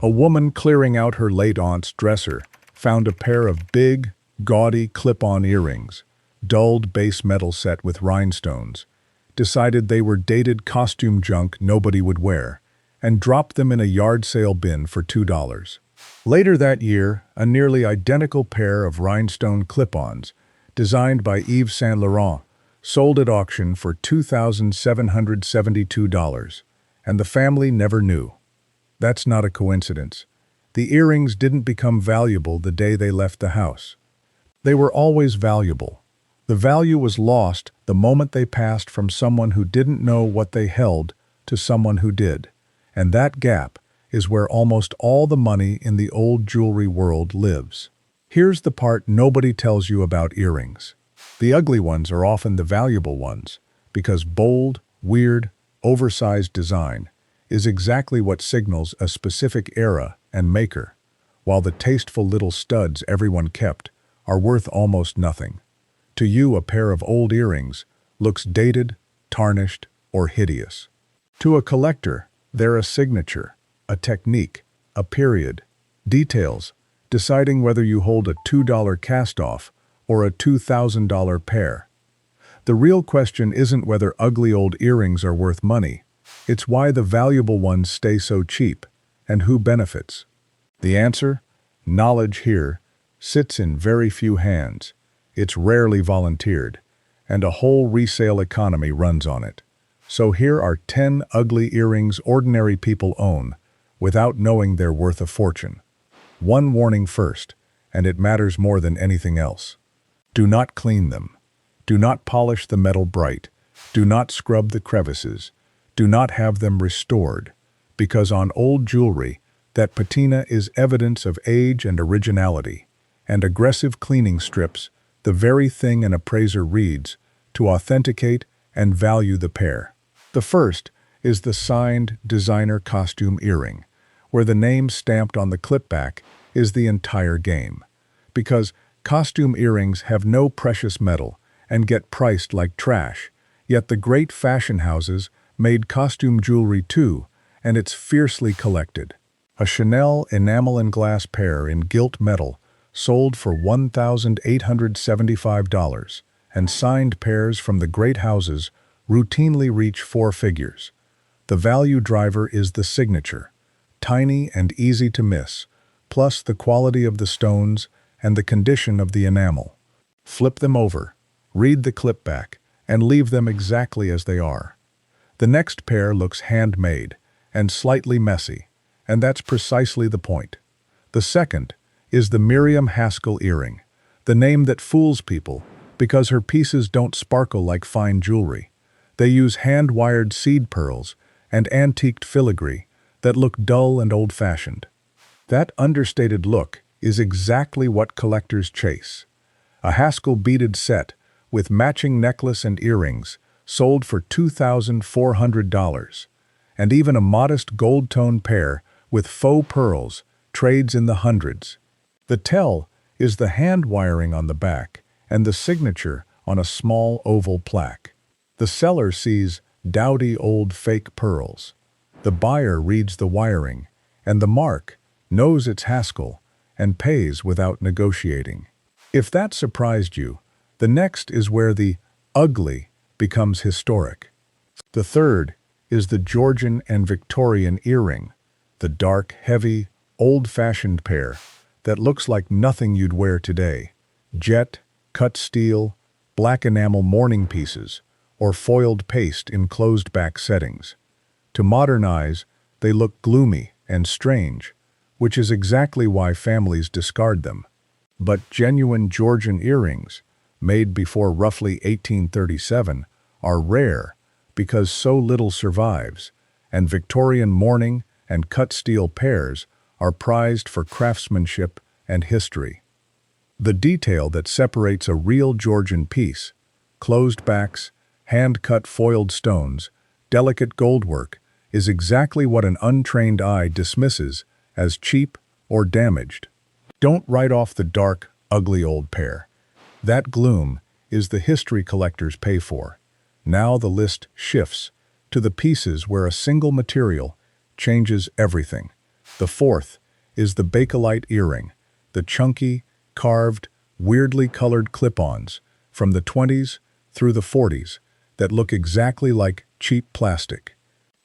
A woman clearing out her late aunt's dresser found a pair of big, gaudy clip-on earrings, dulled base metal set with rhinestones, decided they were dated costume junk nobody would wear, and dropped them in a yard sale bin for $2. Later that year, a nearly identical pair of rhinestone clip-ons, designed by Yves Saint Laurent, sold at auction for $2,772, and the family never knew. That's not a coincidence. The earrings didn't become valuable the day they left the house. They were always valuable. The value was lost the moment they passed from someone who didn't know what they held to someone who did. And that gap is where almost all the money in the old jewelry world lives. Here's the part nobody tells you about earrings. The ugly ones are often the valuable ones, because bold, weird, oversized design is exactly what signals a specific era and maker, while the tasteful little studs everyone kept are worth almost nothing. To you, a pair of old earrings looks dated, tarnished, or hideous. To a collector, they're a signature, a technique, a period, details, deciding whether you hold a $2 cast-off or a $2,000 pair. The real question isn't whether ugly old earrings are worth money. It's why the valuable ones stay so cheap, and who benefits. The answer? Knowledge here sits in very few hands. It's rarely volunteered, and a whole resale economy runs on it. So here are 10 ugly earrings ordinary people own, without knowing they're worth a fortune. One warning first, and it matters more than anything else. Do not clean them. Do not polish the metal bright. Do not scrub the crevices. Do not have them restored, because on old jewelry, that patina is evidence of age and originality, and aggressive cleaning strips the very thing an appraiser reads to authenticate and value the pair. The first is the signed designer costume earring, where the name stamped on the clipback is the entire game. Because costume earrings have no precious metal and get priced like trash, yet the great fashion houses made costume jewelry too, and it's fiercely collected. A Chanel enamel and glass pair in gilt metal sold for $1,875, and signed pairs from the great houses routinely reach 4 figures. The value driver is the signature, tiny and easy to miss, plus the quality of the stones and the condition of the enamel. Flip them over, read the clip back, and leave them exactly as they are. The next pair looks handmade and slightly messy, and that's precisely the point. The second is the Miriam Haskell earring, the name that fools people because her pieces don't sparkle like fine jewelry. They use hand-wired seed pearls and antiqued filigree that look dull and old-fashioned. That understated look is exactly what collectors chase. A Haskell beaded set with matching necklace and earrings sold for $2,400, and even a modest gold-toned pair with faux pearls trades in the hundreds. The tell is the hand wiring on the back and the signature on a small oval plaque. The seller sees dowdy old fake pearls. The buyer reads the wiring, and the mark knows it's Haskell and pays without negotiating. If that surprised you, the next is where the ugly becomes historic. The third is the Georgian and Victorian earring, the dark, heavy, old-fashioned pair that looks like nothing you'd wear today. Jet, cut steel, black enamel mourning pieces, or foiled paste in closed-back settings. To modern eyes, they look gloomy and strange, which is exactly why families discard them. But genuine Georgian earrings, made before roughly 1837, are rare because so little survives, and Victorian mourning and cut steel pairs are prized for craftsmanship and history. The detail that separates a real Georgian piece, closed backs, hand-cut foiled stones, delicate goldwork, is exactly what an untrained eye dismisses as cheap or damaged. Don't write off the dark, ugly old pair. That gloom is the history collectors pay for. Now the list shifts to the pieces where a single material changes everything. The fourth is the Bakelite earring, the chunky, carved, weirdly colored clip-ons from the 20s through the 40s that look exactly like cheap plastic.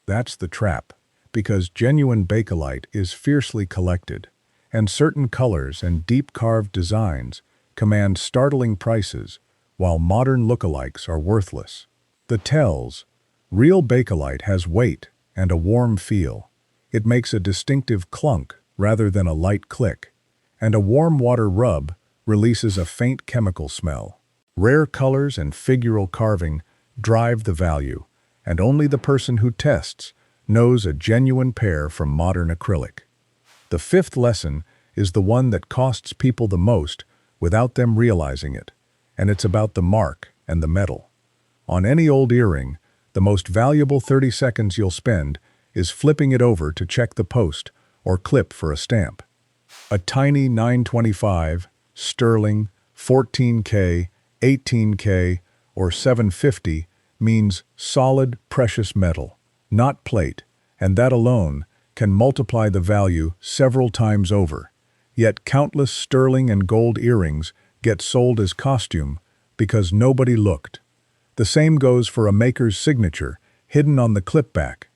That's the trap, because genuine Bakelite is fiercely collected, and certain colors and deep carved designs command startling prices, while modern lookalikes are worthless. The tells: real Bakelite has weight and a warm feel. It makes a distinctive clunk rather than a light click, and a warm water rub releases a faint chemical smell. Rare colors and figural carving drive the value, and only the person who tests knows a genuine pair from modern acrylic. The fifth lesson is the one that costs people the most without them realizing it, and it's about the mark and the metal. On any old earring, the most valuable 30 seconds you'll spend is flipping it over to check the post or clip for a stamp. A tiny 925, sterling, 14K, 18K, or 750 means solid, precious metal, not plate, and that alone can multiply the value several times over. Yet countless sterling and gold earrings get sold as costume because nobody looked. The same goes for a maker's signature hidden on the clip back.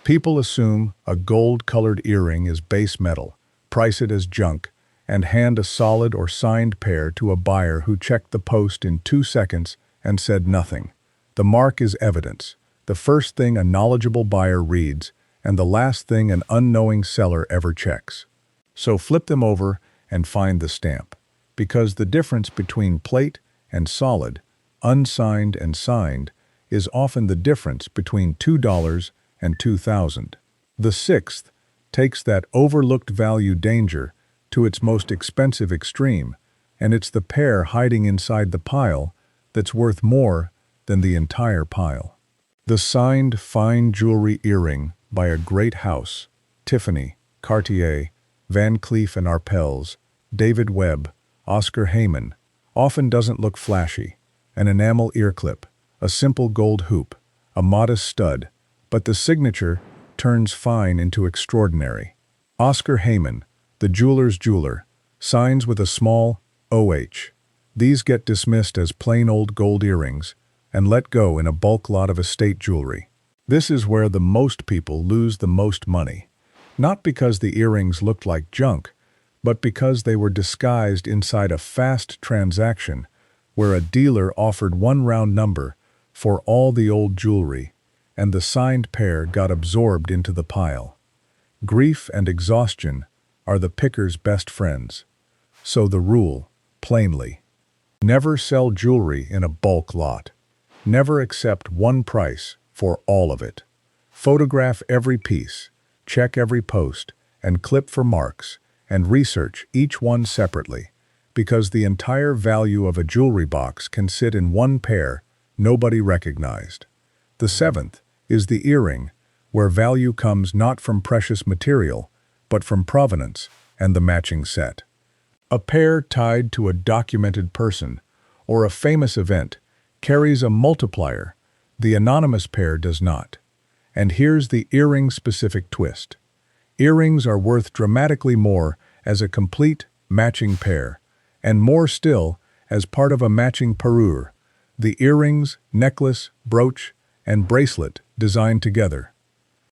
People assume a gold-colored earring is base metal, price it as junk, and hand a solid or signed pair to a buyer who checked the post in 2 seconds and said nothing. The mark is evidence, the first thing a knowledgeable buyer reads, and the last thing an unknowing seller ever checks. So flip them over and find the stamp, because the difference between plate and solid, unsigned and signed, is often the difference between $2 and $2,000. The sixth takes that overlooked value danger to its most expensive extreme, and it's the pair hiding inside the pile that's worth more than the entire pile. The signed fine jewelry earring by a great house, Tiffany, Cartier, Van Cleef & Arpels, David Webb, Oscar Heyman, often doesn't look flashy. An enamel ear clip, a simple gold hoop, a modest stud, but the signature turns fine into extraordinary. Oscar Heyman, the jeweler's jeweler, signs with a small OH. These get dismissed as plain old gold earrings and let go in a bulk lot of estate jewelry. This is where the most people lose the most money, not because the earrings looked like junk, but because they were disguised inside a fast transaction where a dealer offered one round number for all the old jewelry, and the signed pair got absorbed into the pile. Grief and exhaustion are the picker's best friends. So the rule, plainly: never sell jewelry in a bulk lot. Never accept one price for all of it. Photograph every piece, check every post, and clip for marks, and research each one separately, because the entire value of a jewelry box can sit in one pair nobody recognized. The seventh is the earring, where value comes not from precious material, but from provenance and the matching set. A pair tied to a documented person or a famous event carries a multiplier. The anonymous pair does not. And here's the earring-specific twist. Earrings are worth dramatically more as a complete, matching pair, and more still as part of a matching parure, the earrings, necklace, brooch, and bracelet designed together.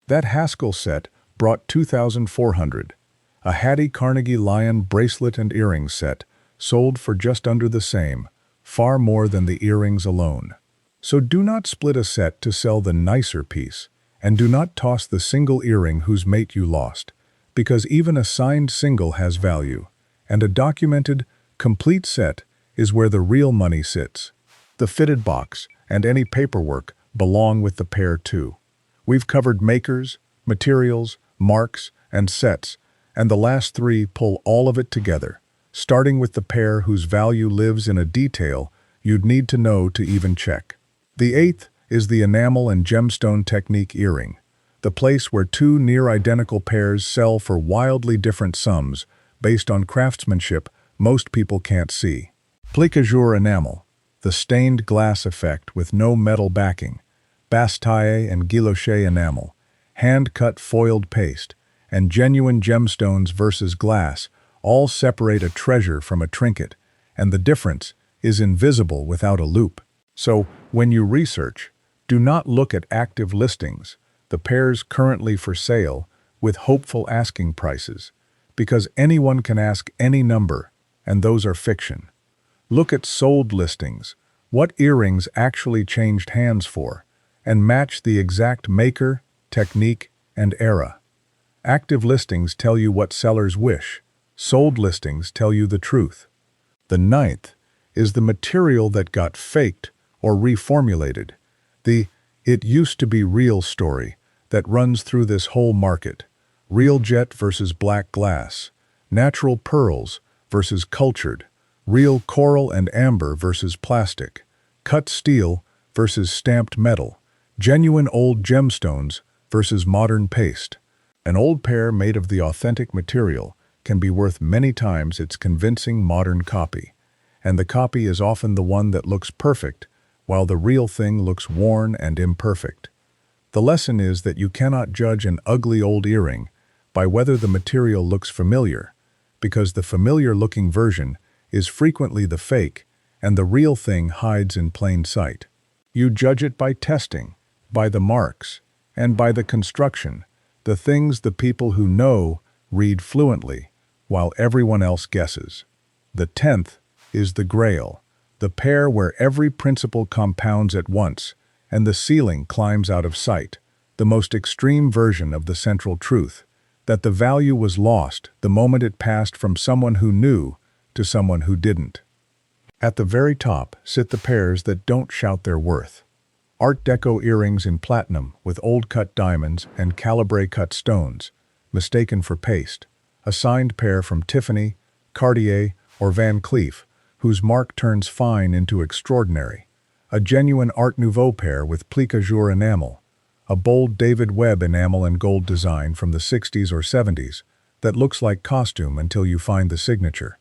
That Haskell set brought $2,400. A Hattie Carnegie Lion bracelet and earrings set sold for just under the same, far more than the earrings alone. So do not split a set to sell the nicer piece, and do not toss the single earring whose mate you lost, because even a signed single has value, and a documented, complete set is where the real money sits. The fitted box and any paperwork belong with the pair too. We've covered makers, materials, marks, and sets, and the last three pull all of it together, starting with the pair whose value lives in a detail you'd need to know to even check. The eighth is the enamel and gemstone technique earring, the place where two near-identical pairs sell for wildly different sums based on craftsmanship most people can't see. Plique-à-jour enamel, the stained glass effect with no metal backing, Basse-taille and guilloché enamel, hand-cut foiled paste, and genuine gemstones versus glass all separate a treasure from a trinket, and the difference is invisible without a loupe. So, when you research, do not look at active listings, the pairs currently for sale, with hopeful asking prices, because anyone can ask any number, and those are fiction. Look at sold listings, what earrings actually changed hands for, and match the exact maker, technique, and era. Active listings tell you what sellers wish, sold listings tell you the truth. The ninth is the material that got faked or reformulated, the "it used to be real" story that runs through this whole market. Real jet versus black glass, natural pearls versus cultured, real coral and amber versus plastic, cut steel versus stamped metal, genuine old gemstones versus modern paste. An old pair made of the authentic material can be worth many times its convincing modern copy, and the copy is often the one that looks perfect, while the real thing looks worn and imperfect. The lesson is that you cannot judge an ugly old earring by whether the material looks familiar, because the familiar-looking version is frequently the fake, and the real thing hides in plain sight. You judge it by testing, by the marks, and by the construction, the things the people who know read fluently, while everyone else guesses. The 10th is the grail, the pair where every principle compounds at once, and the ceiling climbs out of sight, the most extreme version of the central truth, that the value was lost the moment it passed from someone who knew to someone who didn't. At the very top sit the pairs that don't shout their worth. Art Deco earrings in platinum with old-cut diamonds and calibre-cut stones, mistaken for paste. A signed pair from Tiffany, Cartier, or Van Cleef, whose mark turns fine into extraordinary. A genuine Art Nouveau pair with plique jour enamel. A bold David Webb enamel and gold design from the 60s or 70s that looks like costume until you find the signature.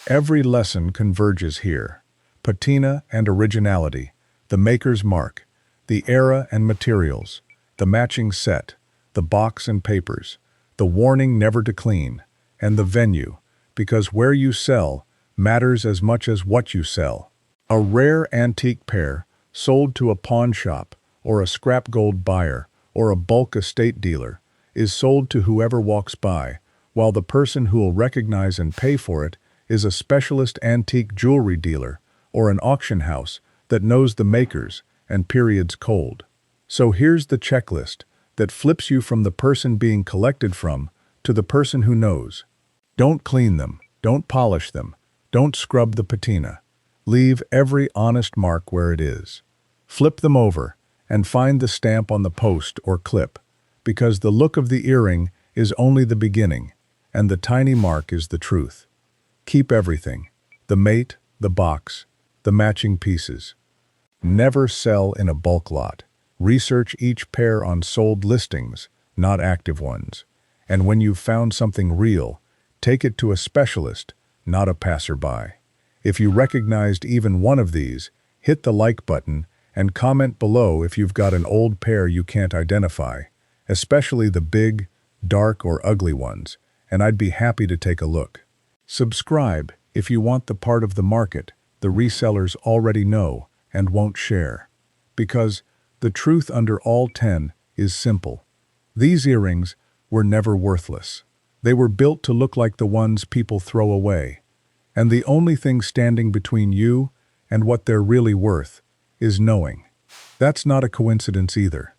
Every lesson converges here. Patina and originality, the maker's mark, the era and materials, the matching set, the box and papers, the warning never to clean, and the venue, because where you sell matters as much as what you sell. A rare antique pair sold to a pawn shop, or a scrap gold buyer, or a bulk estate dealer, is sold to whoever walks by, while the person who will recognize and pay for it is a specialist antique jewelry dealer or an auction house that knows the makers and periods cold. So here's the checklist that flips you from the person being collected from to the person who knows. Don't clean them, don't polish them, don't scrub the patina. Leave every honest mark where it is. Flip them over and find the stamp on the post or clip, because the look of the earring is only the beginning, and the tiny mark is the truth. Keep everything, the mate, the box, the matching pieces. Never sell in a bulk lot. Research each pair on sold listings, not active ones. And when you've found something real, take it to a specialist, not a passerby. If you recognized even one of these, hit the like button and comment below if you've got an old pair you can't identify, especially the big, dark, or ugly ones, and I'd be happy to take a look. Subscribe if you want the part of the market the resellers already know and won't share. Because the truth under all 10 is simple. These earrings were never worthless. They were built to look like the ones people throw away. And the only thing standing between you and what they're really worth is knowing. That's not a coincidence either.